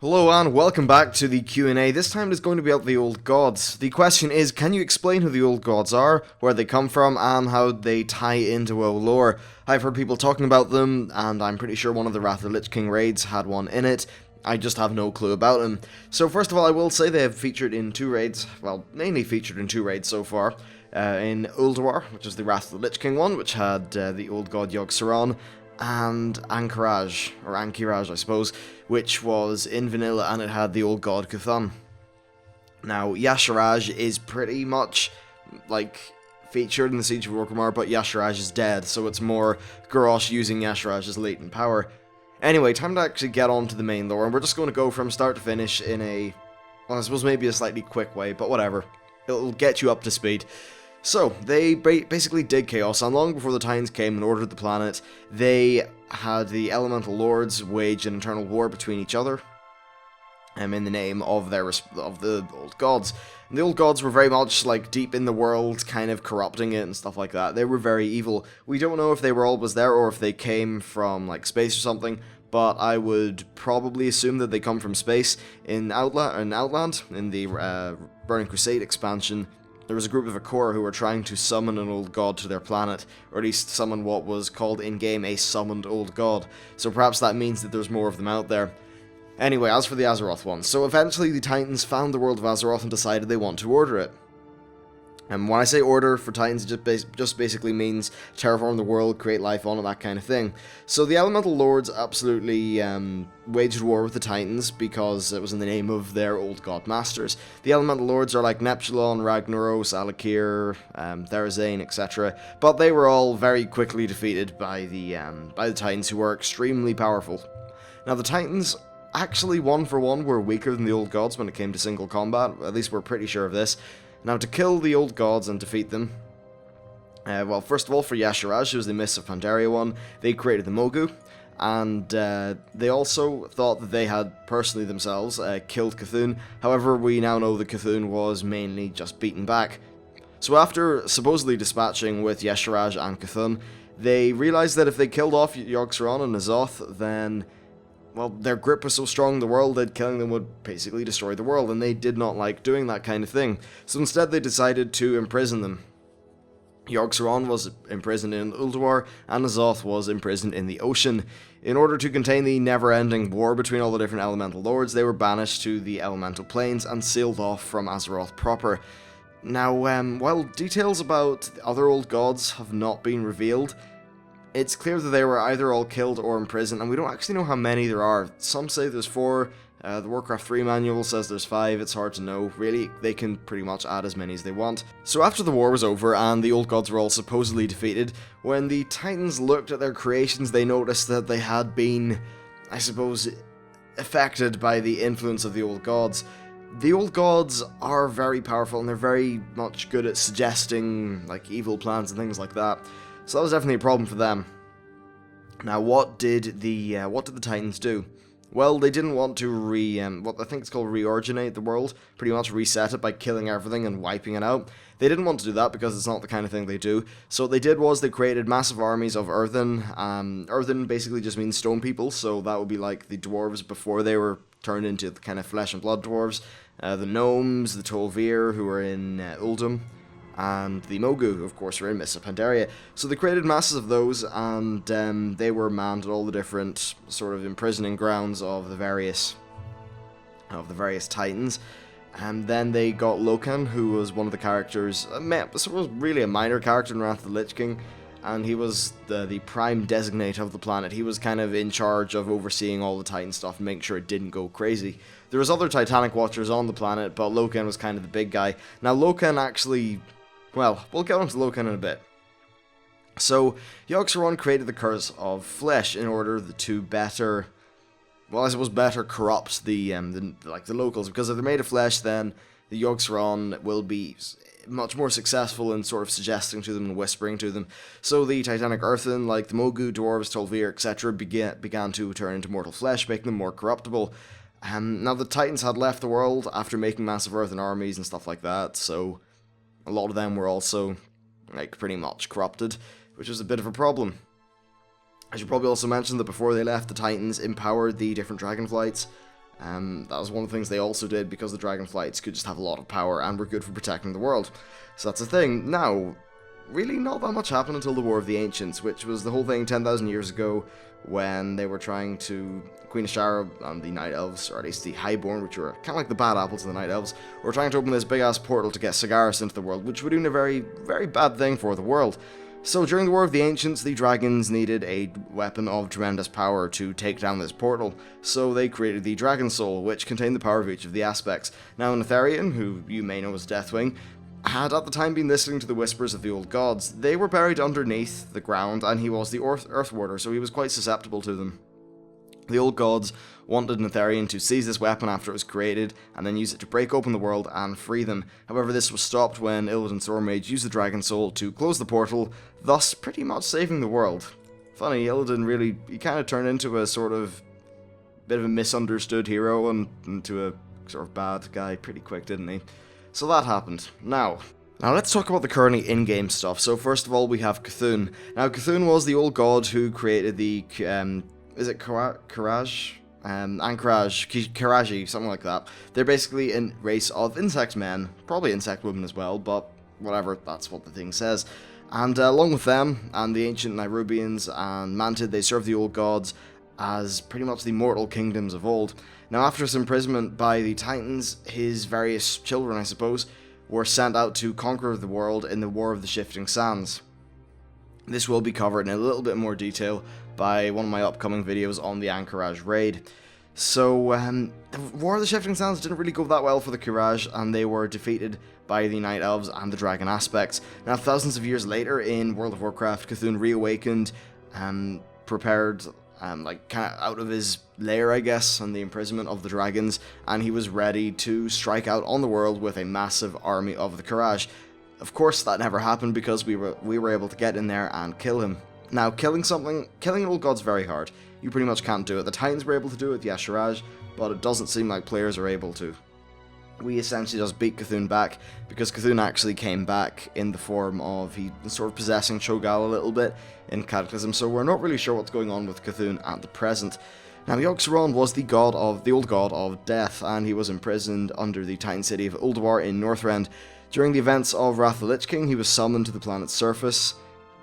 Hello and welcome back to the Q&A. This time it is going to be about the old gods. The question is, can you explain who the old gods are, where they come from, and how they tie into WoW lore? I've heard people talking about them, and I'm pretty sure one of the Wrath of the Lich King raids had one in it. I just have no clue about them. So first of all, I will say they have featured in two raids, well, mainly featured in two raids so far. In Ulduar, which is the Wrath of the Lich King one, which had the old god Yogg-Saron, and Ank'Raj, or Ank'Raj I suppose, which was in vanilla and it had the old god Cthulhu. Now, Y'Shaarj is pretty much, like, featured in the Siege of Orgrimmar, but Y'Shaarj is dead, so it's more Garrosh using Y'Shaarj's latent power. Anyway, time to actually get on to the main lore, and we're just going to go from start to finish in a, well, I suppose maybe a slightly quick way, but whatever. It'll get you up to speed. So, they basically did chaos, and long before the Titans came and ordered the planet, they had the Elemental Lords wage an eternal war between each other, in the name of the old gods. And the old gods were very much, like, deep in the world, kind of corrupting it and stuff like that. They were very evil. We don't know if they were always there, or if they came from, like, space or something, but I would probably assume that they come from space. In Outland, in the Burning Crusade expansion, there was a group of Akor who were trying to summon an old god to their planet, or at least summon what was called in-game a summoned old god, so perhaps that means that there's more of them out there. Anyway, as for the Azeroth one, so eventually the Titans found the world of Azeroth and decided they want to order it. And when I say order for Titans, it just basically means terraform the world, create life on it, that kind of thing. So the Elemental Lords absolutely waged war with the Titans because it was in the name of their old god masters. The Elemental Lords are like Neptulon, Ragnaros, Alakir, Therazane, etc. But they were all very quickly defeated by the Titans, who were extremely powerful. Now the Titans, actually one for one, were weaker than the old gods when it came to single combat. At least we're pretty sure of this. Now, to kill the old gods and defeat them, well, first of all, for Y'Shaarj, who was the Mists of Pandaria one, they created the Mogu, and they also thought that they had, personally themselves, killed Cthulhu. However, we now know that Cthulhu was mainly just beaten back. So after supposedly dispatching with Y'Shaarj and Cthulhu, they realized that if they killed off Yogg-Saron and N'Zoth, then, well, their grip was so strong in the world that killing them would basically destroy the world, and they did not like doing that kind of thing. So instead they decided to imprison them. Yogg-Saron was imprisoned in Ulduar, and N'Zoth was imprisoned in the ocean. In order to contain the never-ending war between all the different elemental lords, they were banished to the elemental planes and sealed off from Azeroth proper. Now, while details about the other old gods have not been revealed, it's clear that they were either all killed or imprisoned, and we don't actually know how many there are. Some say there's 4, the Warcraft 3 manual says there's 5, it's hard to know. Really, they can pretty much add as many as they want. So after the war was over, and the old gods were all supposedly defeated, when the Titans looked at their creations, they noticed that they had been, I suppose, affected by the influence of the old gods. The old gods are very powerful, and they're very much good at suggesting, like, evil plans and things like that. So that was definitely a problem for them. Now, what did the Titans do? Well, they didn't want to what I think it's called reoriginate the world, pretty much reset it by killing everything and wiping it out. They didn't want to do that because it's not the kind of thing they do. So what they did was they created massive armies of Earthen. Earthen basically just means stone people, so that would be like the dwarves before they were turned into the kind of flesh and blood dwarves. The gnomes, the Tol'vir, who were in Uldum, and the Mogu, of course, were in Mists of Pandaria. So they created masses of those, and they were manned at all the different sort of imprisoning grounds of the various Titans. And then they got Loken, who was one of the characters, was really a minor character in Wrath of the Lich King, and he was the prime designate of the planet. He was kind of in charge of overseeing all the Titan stuff and making sure it didn't go crazy. There was other Titanic Watchers on the planet, but Loken was kind of the big guy. Now, Loken actually, well, we'll get onto Loken in a bit. So, Yogg-Saron created the Curse of Flesh in order to better, well, I suppose better corrupt the locals, because if they're made of flesh, then the Yogg-Saron will be much more successful in sort of suggesting to them and whispering to them. So the Titanic Earthen, like the Mogu, Dwarves, Tol'vir, etc., began to turn into mortal flesh, making them more corruptible. Now, the Titans had left the world after making massive Earthen armies and stuff like that, so a lot of them were also, like, pretty much corrupted, which was a bit of a problem. I should probably also mention that before they left, the Titans empowered the different dragonflights That was one of the things they also did because the dragonflights could just have a lot of power and were good for protecting the world. So that's the thing. Now, really not that much happened until the War of the Ancients, which was the whole thing 10,000 years ago when they were trying to... Queen Ashara and the Night Elves, or at least the Highborn, which were kind of like the bad apples of the Night Elves, were trying to open this big-ass portal to get Sagaris into the world, which would do a very, very bad thing for the world. So during the War of the Ancients, the dragons needed a weapon of tremendous power to take down this portal, so they created the Dragon Soul, which contained the power of each of the aspects. Now, Netherian, who you may know as Deathwing, had at the time been listening to the whispers of the old gods. They were buried underneath the ground, and he was the Earth Warder, so he was quite susceptible to them. The old gods wanted Netherian to seize this weapon after it was created, and then use it to break open the world and free them. However, this was stopped when Illidan Stormrage used the Dragon Soul to close the portal, thus pretty much saving the world. Funny, Illidan really, he kind of turned into a sort of bit of a misunderstood hero and into a sort of bad guy pretty quick, didn't he? So that happened. Now let's talk about the currently in-game stuff. So first of all, we have Cthulhu. Now, Cthulhu was the old god who created the... is it Karaj? Karaji, something like that. They're basically a race of insect men, probably insect women as well, but whatever, that's what the thing says. And along with them, and the ancient Nairobians and Mantid, they serve the old gods as pretty much the mortal kingdoms of old. Now, after his imprisonment by the Titans, his various children, I suppose, were sent out to conquer the world in the War of the Shifting Sands. This will be covered in a little bit more detail by one of my upcoming videos on the Anchorage raid. So, the War of the Shifting Sands didn't really go that well for the Courage, and they were defeated by the Night Elves and the Dragon Aspects. Now, thousands of years later in World of Warcraft, Cthulhu reawakened and prepared, like, kind of out of his lair, I guess, and the imprisonment of the dragons, and he was ready to strike out on the world with a massive army of the Courage. Of course, that never happened because we were able to get in there and kill him. Now, killing an old god's very hard. You pretty much can't do it. The Titans were able to do it, the Asheraj, but it doesn't seem like players are able to. We essentially just beat Cthulhu back, because Cthulhu actually came back in the form of, he was sort of possessing Cho'Gall a little bit in Cataclysm, so we're not really sure what's going on with Cthulhu at the present. Now, Yogg-Saron was the old god of death, and he was imprisoned under the Titan city of Ulduar in Northrend. During the events of Wrath of the Lich King, he was summoned to the planet's surface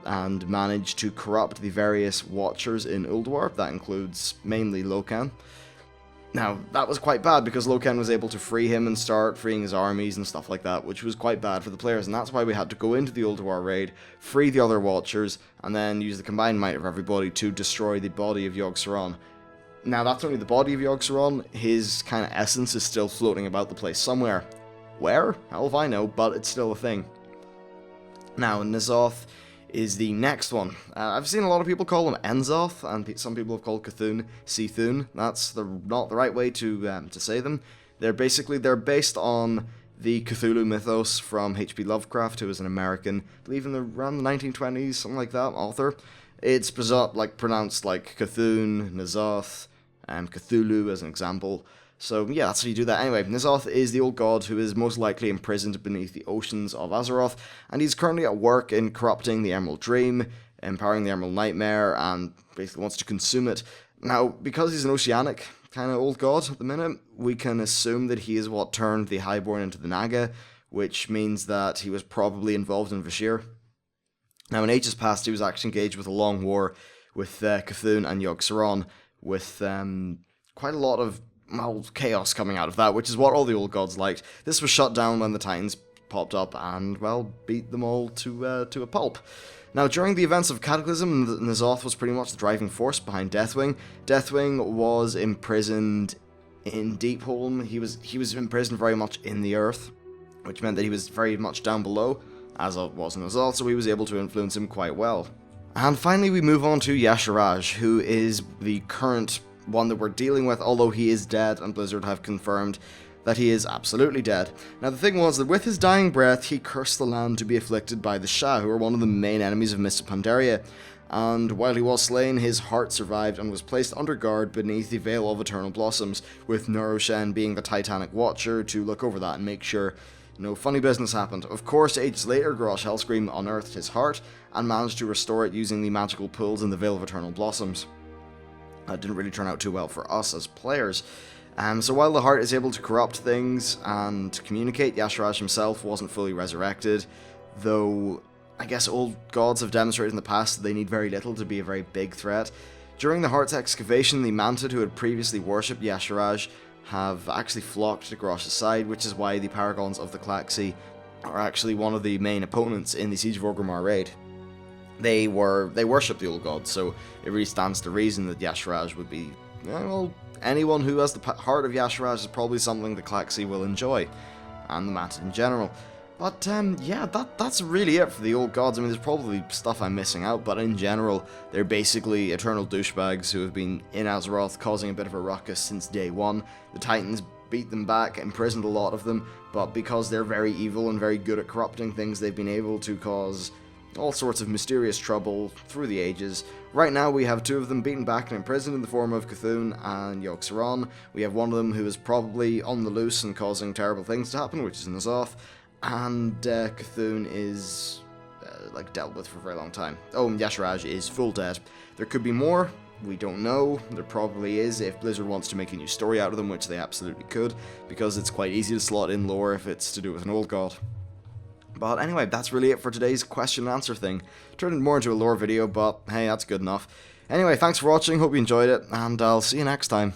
and managed to corrupt the various Watchers in Ulduar. That includes mainly Loken. Now, that was quite bad because Loken was able to free him and start freeing his armies and stuff like that, which was quite bad for the players, and that's why we had to go into the Ulduar raid, free the other Watchers, and then use the combined might of everybody to destroy the body of Yogg-Saron. Now, that's only the body of Yogg-Saron. His kind of essence is still floating about the place somewhere. Where? Hell if I know, but it's still a thing. Now, N'Zoth is the next one. I've seen a lot of people call him N'Zoth, and some people have called Cthulhu C'Thun. That's not the right way to say them. They're based on the Cthulhu mythos from H.P. Lovecraft, who was an American, I believe around the 1920s, something like that, author. It's pronounced like Cthulhu, N'Zoth, Cthulhu as an example. So yeah, that's how you do that. Anyway, N'Zoth is the old god who is most likely imprisoned beneath the oceans of Azeroth, and he's currently at work in corrupting the Emerald Dream, empowering the Emerald Nightmare, and basically wants to consume it. Now, because he's an oceanic kind of old god at the minute, we can assume that he is what turned the Highborn into the Naga, which means that he was probably involved in Vashir. Now, in ages past, he was actually engaged with a long war with Cthulhu and Yogg-Saron, with quite a lot of chaos coming out of that, which is what all the old gods liked. This was shut down when the Titans popped up and, well, beat them all to a pulp. Now, during the events of Cataclysm, N'Zoth was pretty much the driving force behind Deathwing. Deathwing was imprisoned in Deepholm. He was imprisoned very much in the earth, which meant that he was very much down below, as it was N'Zoth, so he was able to influence him quite well. And finally, we move on to Y'Shaarj, who is the current one that we're dealing with, although he is dead, and Blizzard have confirmed that he is absolutely dead. Now, the thing was that with his dying breath, he cursed the land to be afflicted by the Sha, who are one of the main enemies of Mists of Pandaria, and while he was slain, his heart survived and was placed under guard beneath the Veil of Eternal Blossoms, with Nuroshen being the Titanic Watcher to look over that and make sure no funny business happened. Of course, ages later, Garrosh Hellscream unearthed his heart and managed to restore it using the magical pools in the Veil of Eternal Blossoms. That didn't really turn out too well for us as players. So while the heart is able to corrupt things and communicate, Yasharaj himself wasn't fully resurrected, though I guess old gods have demonstrated in the past that they need very little to be a very big threat. During the heart's excavation, the Mantid who had previously worshipped Yasharaj have actually flocked to Grosh's side, which is why the Paragons of the Klaxi are actually one of the main opponents in the Siege of Orgrimmar raid. They worship the old gods, so it really stands to reason that Yasharaj would be, well, anyone who has the heart of Yasharaj is probably something the Klaxi will enjoy, and the Mantid in general. But, yeah, that's really it for the old gods. I mean, there's probably stuff I'm missing out, but in general, they're basically eternal douchebags who have been in Azeroth causing a bit of a ruckus since day one. The Titans beat them back, imprisoned a lot of them, but because they're very evil and very good at corrupting things, they've been able to cause all sorts of mysterious trouble through the ages. Right now we have two of them beaten back and imprisoned in the form of Cthulhu and Yogg-Saron. We have one of them who is probably on the loose and causing terrible things to happen, which is N'Zoth. And Cthulhu is dealt with for a very long time. Oh, and Yasharaj is full dead. There could be more, we don't know. There probably is if Blizzard wants to make a new story out of them, which they absolutely could, because it's quite easy to slot in lore if it's to do with an old god. But anyway, that's really it for today's question and answer thing. Turned it more into a lore video, but hey, that's good enough. Anyway, thanks for watching, hope you enjoyed it, and I'll see you next time.